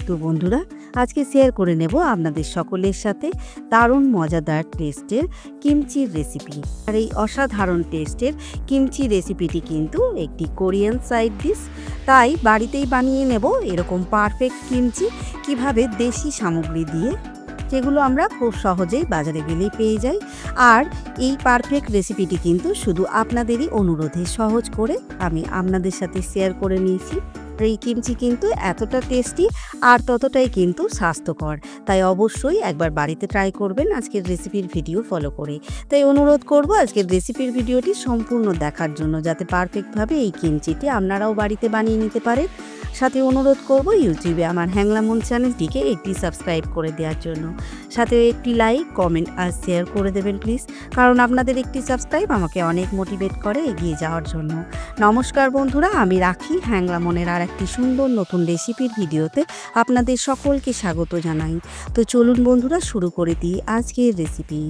তো বন্ধুরা, আজকে শেয়ার করে নেব আপনাদের সকলের সাথে দারুণ মজাদার টেস্টের কিমচির রেসিপি। আর এই অসাধারণ টেস্টের কিমচি রেসিপিটি কিন্তু একটি কোরিয়ান সাইড ডিশ, তাই বাড়িতেই বানিয়ে নেব এরকম পারফেক্ট কিমচি কিভাবে দেশি সামগ্রী দিয়ে, যেগুলো আমরা খুব সহজেই বাজারে গেলেই পেয়ে যাই। আর এই পারফেক্ট রেসিপিটি কিন্তু শুধু আপনাদেরই অনুরোধে সহজ করে আমি আপনাদের সাথে শেয়ার করে নিয়েছি। এই কিমচি কিন্তু এতটা টেস্টি আর ততটাই কিন্তু স্বাস্থ্যকর, তাই অবশ্যই একবার বাড়িতে ট্রাই করবেন আজকের রেসিপির ভিডিও ফলো করে। তাই অনুরোধ করব আজকের রেসিপির ভিডিওটি সম্পূর্ণ দেখার জন্য, যাতে পারফেক্টভাবে এই কিমচিটি আপনারাও বাড়িতে বানিয়ে নিতে পারেন। সাথে অনুরোধ করব ইউটিউবে আমার হ্যাংলামন চ্যানেলটিকে একটি সাবস্ক্রাইব করে দেওয়ার জন্য, সাথে একটি লাইক, কমেন্ট আর শেয়ার করে দেবেন প্লিজ, কারণ আপনাদের একটি সাবস্ক্রাইব আমাকে অনেক মোটিভেট করে এগিয়ে যাওয়ার জন্য। নমস্কার বন্ধুরা, আমি রাখি হ্যাংলামনের আর একটি সুন্দর নতুন রেসিপির ভিডিওতে আপনাদের সকলকে স্বাগত জানাই। তো চলুন বন্ধুরা, শুরু করে দিই আজকের রেসিপি।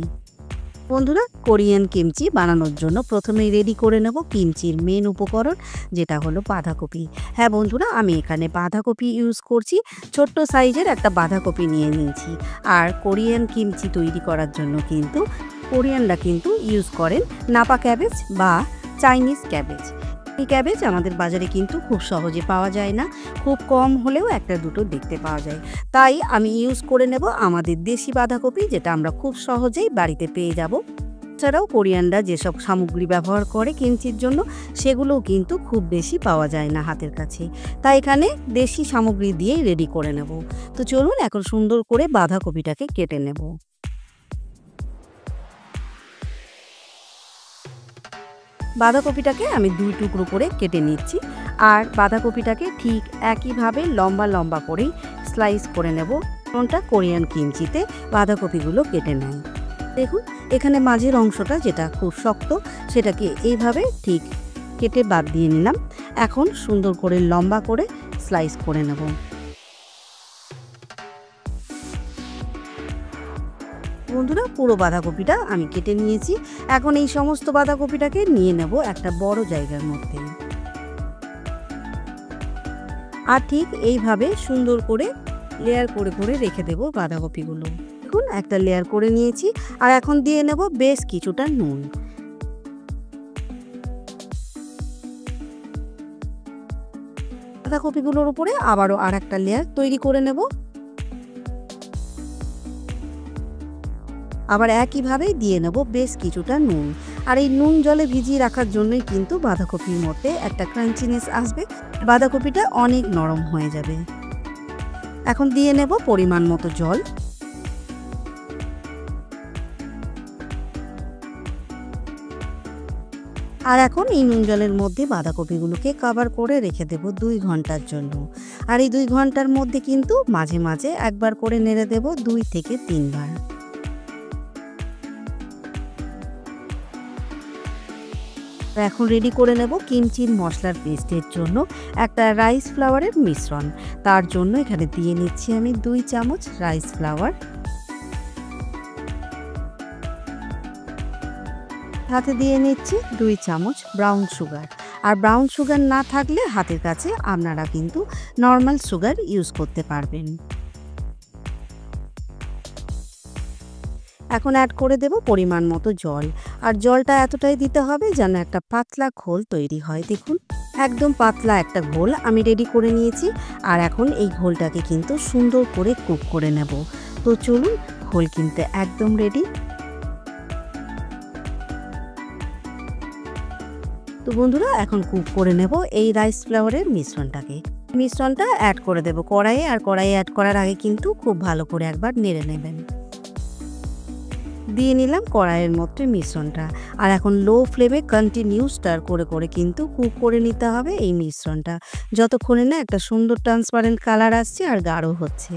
বন্ধুরা, কোরিয়ান কিমচি বানানোর জন্য প্রথমেই রেডি করে নেব কিমচির মেন উপকরণ, যেটা হলো বাঁধাকপি। হ্যাঁ বন্ধুরা, আমি এখানে বাঁধাকপি ইউজ করছি। ছোট্ট সাইজের একটা বাঁধাকপি নিয়ে নিয়েছি। আর কোরিয়ান কিমচি তৈরি করার জন্য কিন্তু কোরিয়ানরা কিন্তু ইউজ করেন নাপা ক্যাবেজ বা চাইনিজ ক্যাবেজ। এই ক্যাবেজ আমাদের বাজারে কিন্তু খুব সহজে পাওয়া যায় না, খুব কম হলেও একটা দুটো দেখতে পাওয়া যায়। তাই আমি ইউজ করে নেব আমাদের দেশি বাঁধাকপি, যেটা আমরা খুব সহজেই বাড়িতে পেয়ে যাব। এছাড়াও কোরিয়ানরা যেসব সামগ্রী ব্যবহার করে কিমচির জন্য, সেগুলোও কিন্তু খুব বেশি পাওয়া যায় না হাতের কাছে, তাই এখানে দেশি সামগ্রী দিয়েই রেডি করে নেব। তো চলুন এখন সুন্দর করে বাঁধাকপিটাকে কেটে নেব। বাঁধাকপিটাকে আমি দুই টুকরো করে কেটে নিচ্ছি, আর বাঁধাকপিটাকে ঠিক একইভাবে লম্বা লম্বা করেই স্লাইস করে নেব। কোনটা কোরিয়ান কিমচিতে বাঁধাকপিগুলো কেটে নেয়। দেখুন, এখানে মাঝের অংশটা যেটা খুব শক্ত, সেটাকে এইভাবে ঠিক কেটে বাদ দিয়ে নিলাম। এখন সুন্দর করে লম্বা করে স্লাইস করে নেব। বন্ধুরা, পুরো বাঁধাকপিটা আমি কেটে নিয়েছি। এখন এই সমস্ত বাঁধাকপিটাকে নিয়ে নেব একটা বড় জায়গার মধ্যে, আর ঠিক এইভাবে সুন্দর করে লেয়ার করে করে রেখে দেব বাঁধাকপিগুলো। দেখুন, একটা লেয়ার করে নিয়েছি। আর এখন দিয়ে নেব বেশ কিছুটা নুন। বাঁধাকপিগুলোর উপরে আবারও আর একটা লেয়ার তৈরি করে নেব। আবার একইভাবে দিয়ে নেব বেশ কিছুটা নুন। আর এই নুন জলে ভিজিয়ে রাখার জন্যই কিন্তু বাঁধাকপির মধ্যে একটা ক্রাঞ্চিনেস আসবে, বাঁধাকপিটা অনেক নরম হয়ে যাবে। এখন দিয়ে নেব পরিমাণ মতো জল। আর এখন এই নুন জলের মধ্যে বাঁধাকপিগুলোকে কভার করে রেখে দেব 2 ঘন্টার জন্য। আর এই 2 ঘন্টার মধ্যে কিন্তু মাঝে মাঝে একবার করে নেড়ে দেব 2 থেকে 3 বার। এখন রেডি করে নেব কিমচির মশলার পেস্টের জন্য একটা রাইস ফ্লাওয়ারের মিশ্রণ। তার জন্য এখানে দিয়ে নিচ্ছি আমি 2 চামচ রাইস ফ্লাওয়ার, সাথে দিয়ে নিচ্ছি 2 চামচ ব্রাউন সুগার। আর ব্রাউন সুগার না থাকলে হাতের কাছে আপনারা কিন্তু নর্মাল সুগার ইউজ করতে পারবেন। এখন অ্যাড করে দেব পরিমাণ মতো জল। আর জলটা এতটাই দিতে হবে যেন একটা পাতলা ঘোল তৈরি হয়। দেখুন, একদম পাতলা একটা ঘোল আমি রেডি করে নিয়েছি। আর এখন এই ঘোলটাকে কিন্তু সুন্দর করে কুক করে নেব। তো চলুন, ঘোল কিন্তু একদম রেডি। তো বন্ধুরা, এখন কুক করে নেব এই রাইস ফ্লাওয়ারের মিশ্রণটা অ্যাড করে দেব কড়াইয়ে। আর কড়াইয়ে অ্যাড করার আগে কিন্তু খুব ভালো করে একবার নেড়ে নেবেন। দিয়ে নিলাম কড়াইয়ের মধ্যে মিশ্রণটা। আর এখন লো ফ্লেমে কন্টিনিউ স্টার করে করে কিন্তু কুক করে নিতে হবে এই মিশ্রণটা, যতক্ষণে না একটা সুন্দর ট্রান্সপারেন্ট কালার আসছে আর গাঢ় হচ্ছে।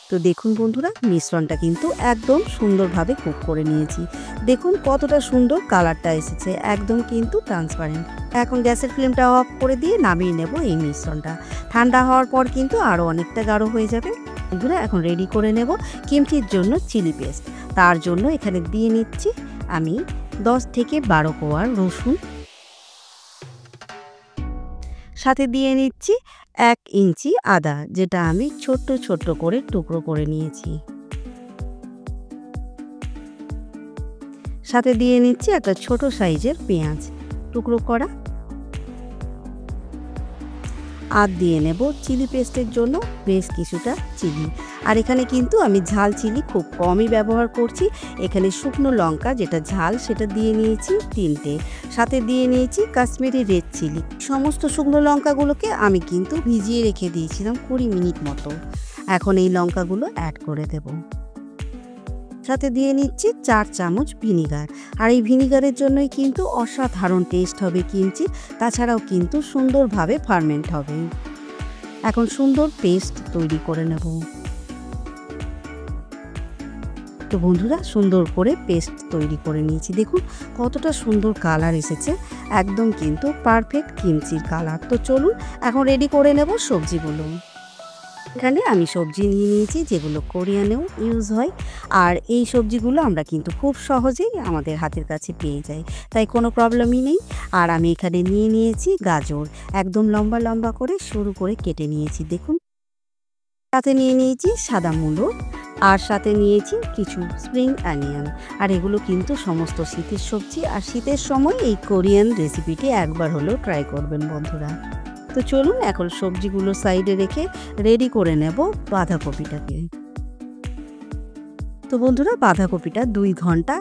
তো দেখুন বন্ধুরা, মিশ্রণটা কিন্তু একদম সুন্দরভাবে কুক করে নিয়েছি। দেখুন কতটা সুন্দর কালারটা এসেছে, একদম কিন্তু ট্রান্সপারেন্ট। এখন গ্যাসের ফ্লেমটা অফ করে দিয়ে নামিয়ে নেব এই মিশ্রণটা। ঠান্ডা হওয়ার পর কিন্তু আরও অনেকটা গাঢ় হয়ে যাবে। বন্ধুরা, এখন রেডি করে নেব কিমচির জন্য চিলি পেস্ট। তার জন্য এখানে দিয়ে নিচ্ছি আমি 10 থেকে 12 কোয়া রসুন, সাথে দিয়ে নিচ্ছি 1 ইঞ্চি আদা, যেটা আমি ছোট্ট ছোট্ট করে টুকরো করে নিয়েছি। সাথে দিয়ে নিচ্ছি একটা ছোট সাইজের পেঁয়াজ টুকরো করা। আর দিয়ে নেব চিলি পেস্টের জন্য বেশ কিছুটা চিলি। আর এখানে কিন্তু আমি ঝাল চিলি খুব কমই ব্যবহার করছি। এখানে শুকনো লঙ্কা যেটা ঝাল সেটা দিয়ে নিয়েছি 3টে। সাথে দিয়ে নিয়েছি কাশ্মীরি রেড চিলি। সমস্ত শুকনো লঙ্কাগুলোকে আমি কিন্তু ভিজিয়ে রেখে দিয়েছিলাম 20 মিনিট মতো। এখন এই লঙ্কাগুলো অ্যাড করে দেব। সাথে দিয়ে নিচ্ছি 4 চামচ ভিনিগার। আর এই ভিনিগারের জন্যই কিন্তু অসাধারণ টেস্ট হবে কিমচি, তাছাড়াও কিন্তু সুন্দরভাবে ফার্মেন্ট হবে। এখন সুন্দর পেস্ট তৈরি করে নেব। তো বন্ধুরা, সুন্দর করে পেস্ট তৈরি করে নিয়েছি। দেখুন কতটা সুন্দর কালার এসেছে, একদম কিন্তু পারফেক্ট কিমচির কালার। তো চলুন এখন রেডি করে নেব সবজিগুলো। এখানে আমি সবজি নিয়ে নিয়েছি যেগুলো কোরিয়ানেও ইউজ হয়। আর এই সবজিগুলো আমরা কিন্তু খুব সহজেই আমাদের হাতের কাছে পেয়ে যাই, তাই কোনো প্রবলেমই নেই। আর আমি এখানে নিয়ে নিয়েছি গাজর, একদম লম্বা লম্বা করে সরু করে কেটে নিয়েছি। দেখুন, সাথে নিয়ে নিয়েছি সাদা মূলো, আর সাথে নিয়েছি কিছু স্প্রিং অনিয়ন। আর এগুলো কিন্তু সমস্ত শীতের সবজি, আর শীতের সময় এই কোরিয়ান রেসিপিটি একবার হলেও ট্রাই করবেন বন্ধুরা। তো চলুন এখন সবজিগুলো সাইডে রেখে রেডি করে নেব বাঁধাকপিটাকে। তো বন্ধুরা, বাঁধাকপিটা 2 ঘন্টা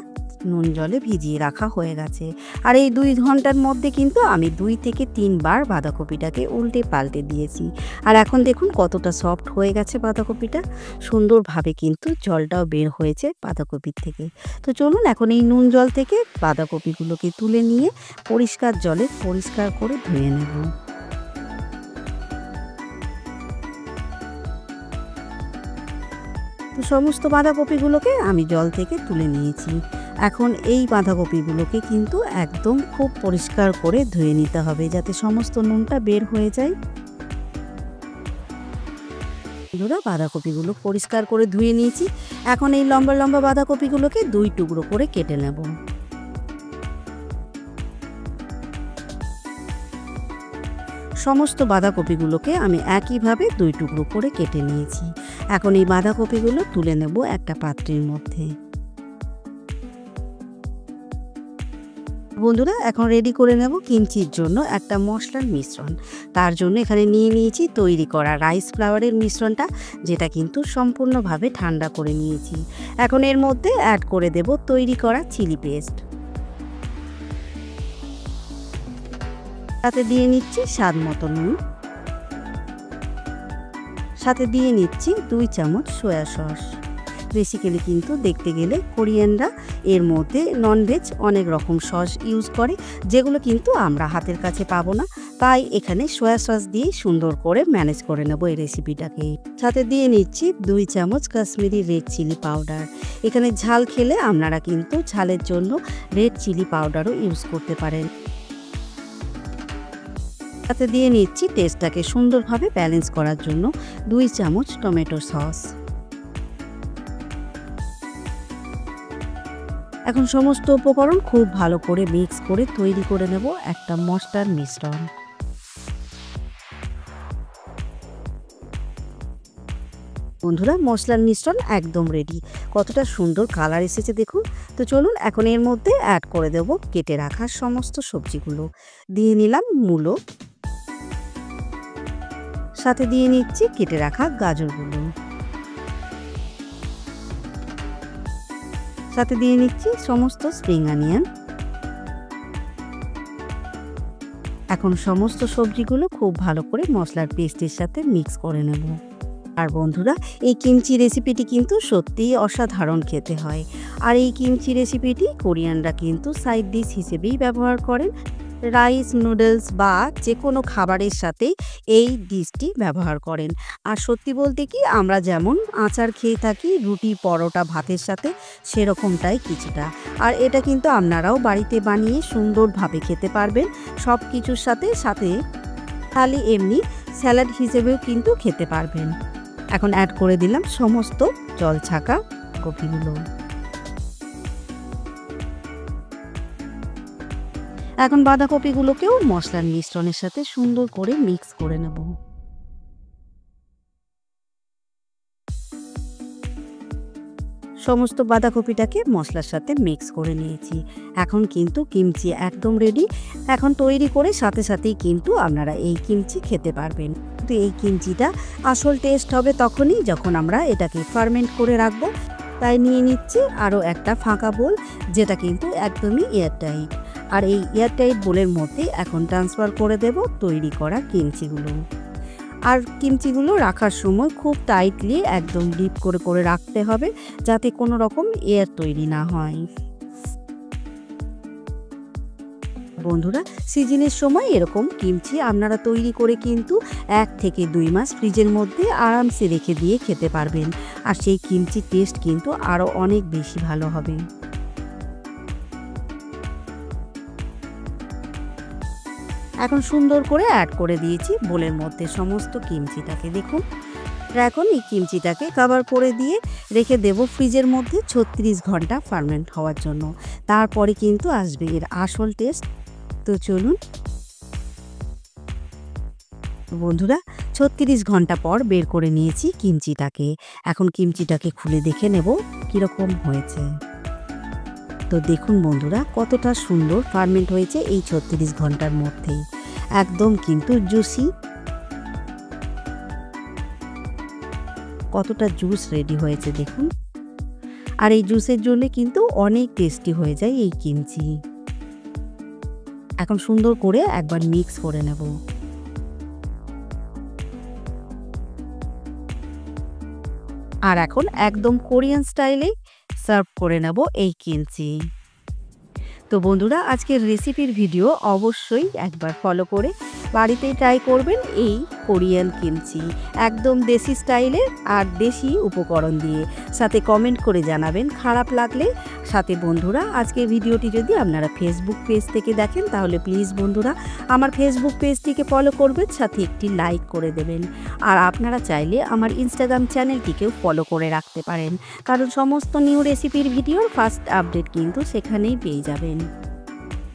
নুন জলে ভিজিয়ে রাখা হয়ে গেছে। আর এই 2 ঘন্টার মধ্যে কিন্তু আমি 2 থেকে 3 বার বাঁধাকপিটাকে উল্টে পাল্টে দিয়েছি। আর এখন দেখুন কতটা সফট হয়ে গেছে বাঁধাকপিটা, সুন্দরভাবে কিন্তু জলটাও বের হয়েছে বাঁধাকপির থেকে। তো চলুন এখন এই নুন জল থেকে বাঁধাকপিগুলোকে তুলে নিয়ে পরিষ্কার জলে পরিষ্কার করে ধুয়ে নেব। তো সমস্ত বাঁধাকপিগুলোকে আমি জল থেকে তুলে নিয়েছি। এখন এই বাঁধাকপিগুলোকে কিন্তু একদম খুব পরিষ্কার করে ধুয়ে নিতে হবে, যাতে সমস্ত নুনটা বের হয়ে যায়। বন্ধুরা, বাঁধাকপিগুলো পরিষ্কার করে ধুয়ে নিয়েছি। এখন এই লম্বা লম্বা বাঁধাকপিগুলোকে 2 টুকরো করে কেটে নেব। সমস্ত বাঁধাকপিগুলোকে আমি একইভাবে 2 টুকরো করে কেটে নিয়েছি। এখন এই বাঁধাকপিগুলো তুলে নেব একটা পাত্রের মধ্যে। বন্ধুরা, এখন রেডি করে নেব কিমচির জন্য একটা মশলার মিশ্রণ। তার জন্য এখানে নিয়ে নিয়েছি তৈরি করা রাইস ফ্লাওয়ারের মিশ্রণটা, যেটা কিন্তু সম্পূর্ণভাবে ঠান্ডা করে নিয়েছি। এখন এর মধ্যে অ্যাড করে দেব তৈরি করা চিলি পেস্ট। সাথে দিয়ে নিচ্ছি স্বাদ মতো নুন। সাথে দিয়ে নিচ্ছি 2 চামচ সয়া সস। বেসিক্যালি কিন্তু দেখতে গেলে কোরিয়ানরা এর মধ্যে ননভেজ অনেক রকম সস ইউজ করে, যেগুলো কিন্তু আমরা হাতের কাছে পাবো না। তাই এখানে সয়া সস দিয়ে সুন্দর করে ম্যানেজ করে নেব এই রেসিপিটাকে। সাথে দিয়ে নিচ্ছি 2 চামচ কাশ্মীরি রেড চিলি পাউডার। এখানে ঝাল খেলে আপনারা কিন্তু ঝালের জন্য রেড চিলি পাউডারও ইউজ করতে পারেন। সাথে দিয়ে নিচ্ছি টেস্টটাকে সুন্দরভাবে ব্যালেন্স করার জন্য 2 চামচ টমেটো সস। এখন সমস্ত উপকরণ খুব ভালো করে মিক্স করে তৈরি করে নেব একটা মশলার মিশ্রণ। বন্ধুরা, মশলার মিশ্রণ একদম রেডি। কতটা সুন্দর কালার এসেছে দেখুন। তো চলুন এখন এর মধ্যে অ্যাড করে দেব কেটে রাখা সমস্ত সবজিগুলো। দিয়ে নিলাম মূলো, সাথে দিয়ে নিচ্ছি কেটে রাখা গাজরগুলো, সাথে দিয়ে নিচ্ছি সমস্ত স্প্রিং অনিয়ন। এখন সমস্ত সবজিগুলো খুব ভালো করে মশলার পেস্টের সাথে মিক্স করে নেব। আর বন্ধুরা, এই কিমচি রেসিপিটি কিন্তু সত্যিই অসাধারণ খেতে হয়। আর এই কিমচি রেসিপিটি কোরিয়ানরা কিন্তু সাইড ডিশ হিসেবেই ব্যবহার করেন। রাইস, নুডলস বা যে কোনো খাবারের সাথে এই ডিশটি ব্যবহার করেন। আর সত্যি বলতে কি, আমরা যেমন আচার খেয়ে থাকি রুটি, পরোটা, ভাতের সাথে, সেরকমটাই কিছুটা। আর এটা কিন্তু আপনারাও বাড়িতে বানিয়ে সুন্দরভাবে খেতে পারবেন সব কিছুর সাথে। সাথে খালি এমনি স্যালাড হিসেবেও কিন্তু খেতে পারবেন। এখন অ্যাড করে দিলাম সমস্ত জল ছাকা কপিগুলো। এখন বাঁধাকপিগুলোকেও মশলার মিশ্রণের সাথে সুন্দর করে মিক্স করে নেব। সমস্ত বাঁধাকপিটাকে মশলার সাথে মিক্স করে নিয়েছি। এখন কিন্তু কিমচি একদম রেডি। এখন তৈরি করে সাথে সাথেই কিন্তু আপনারা এই কিমচি খেতে পারবেন। তো এই কিমচিটা আসল টেস্ট হবে তখনই যখন আমরা এটাকে ফার্মেন্ট করে রাখবো। তাই নিয়ে নিচ্ছি আরও একটা ফাঁকা বোল, যেটা কিন্তু একদমই এয়ারটাইট। আর এই এয়ারটাইট বোলের মধ্যে এখন ট্রান্সফার করে দেব তৈরি করা কিমচিগুলো। আর কিমচিগুলো রাখার সময় খুব টাইটলি একদম ডিপ করে করে রাখতে হবে, যাতে কোনো রকম এয়ার তৈরি না হয়। বন্ধুরা, সিজনের সময় এরকম কিমচি আপনারা তৈরি করে কিন্তু 1 থেকে 2 মাস ফ্রিজের মধ্যে আরামসে রেখে দিয়ে খেতে পারবেন। আর সেই কিমচির টেস্ট কিন্তু আরও অনেক বেশি ভালো হবে। এখন সুন্দর করে অ্যাড করে দিয়েছি বোলের মধ্যে সমস্ত কিমচিটাকে। দেখুন, এখন এই কিমচিটাকে কভার করে দিয়ে রেখে দেব ফ্রিজের মধ্যে 36 ঘন্টা ফার্মেন্ট হওয়ার জন্য। তারপরে কিন্তু আসবে এর আসল টেস্ট। তো চলুন বন্ধুরা, 36 ঘন্টা পর বের করে নিয়েছি কিমচিটাকে। এখন কিমচিটাকে খুলে দেখে নেব কীরকম হয়েছে। তো দেখুন বন্ধুরা, কতটা সুন্দর ফার্মেন্ট হয়েছে এই 36 ঘন্টার মধ্যেই। একদম কিন্তু জুসি, কতটা জুস রেডি হয়েছে দেখুন। আর এই জুসের জন্য কিন্তু অনেক টেস্টি হয়ে যায় এই কিমচি। এখন সুন্দর করে একবার মিক্স করে নেব। আর এখন একদম কোরিয়ান স্টাইলে সার্ভ করে নেব এই কিমচি। তো বন্ধুরা, আজকের রেসিপির ভিডিও অবশ্যই একবার ফলো করে বাড়িতেই ট্রাই করবেন এই কোরিয়ান কিমচি, একদম দেশি স্টাইলে আর দেশি উপকরণ দিয়ে। সাথে কমেন্ট করে জানাবেন খারাপ লাগলে। সাথে বন্ধুরা, আজকের ভিডিওটি যদি আপনারা ফেসবুক পেজ থেকে দেখেন তাহলে প্লিজ বন্ধুরা আমার ফেসবুক পেজটিকে ফলো করবেন, সাথে একটি লাইক করে দেবেন। আর আপনারা চাইলে আমার ইনস্টাগ্রাম চ্যানেলটিকেও ফলো করে রাখতে পারেন, কারণ সমস্ত নিউ রেসিপির ভিডিওর ফার্স্ট আপডেট কিন্তু সেখানেই পেয়ে যাবেন।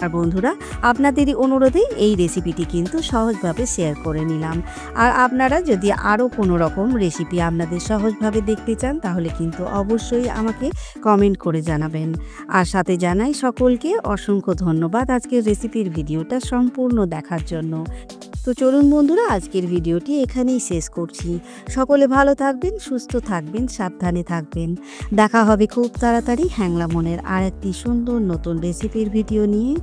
আর বন্ধুরা, আপনাদেরই অনুরোধে এই রেসিপিটি কিন্তু সহজভাবে শেয়ার করে নিলাম। আর আপনারা যদি আরও কোনো রকম রেসিপি আপনাদের সহজভাবে দেখতে চান তাহলে কিন্তু অবশ্যই আমাকে কমেন্ট করে জানাবেন। আর সাথে জানাই সকলকে অসংখ্য ধন্যবাদ আজকের রেসিপির ভিডিওটা সম্পূর্ণ দেখার জন্য। তো চলুন বন্ধুরা, আজকের ভিডিওটি এখানেই শেষ করছি। সকলে ভালো থাকবেন, সুস্থ থাকবেন, সাবধানে থাকবেন। দেখা হবে খুব তাড়াতাড়ি হ্যাংলা মনের আর একটি সুন্দর নতুন রেসিপির ভিডিও নিয়ে।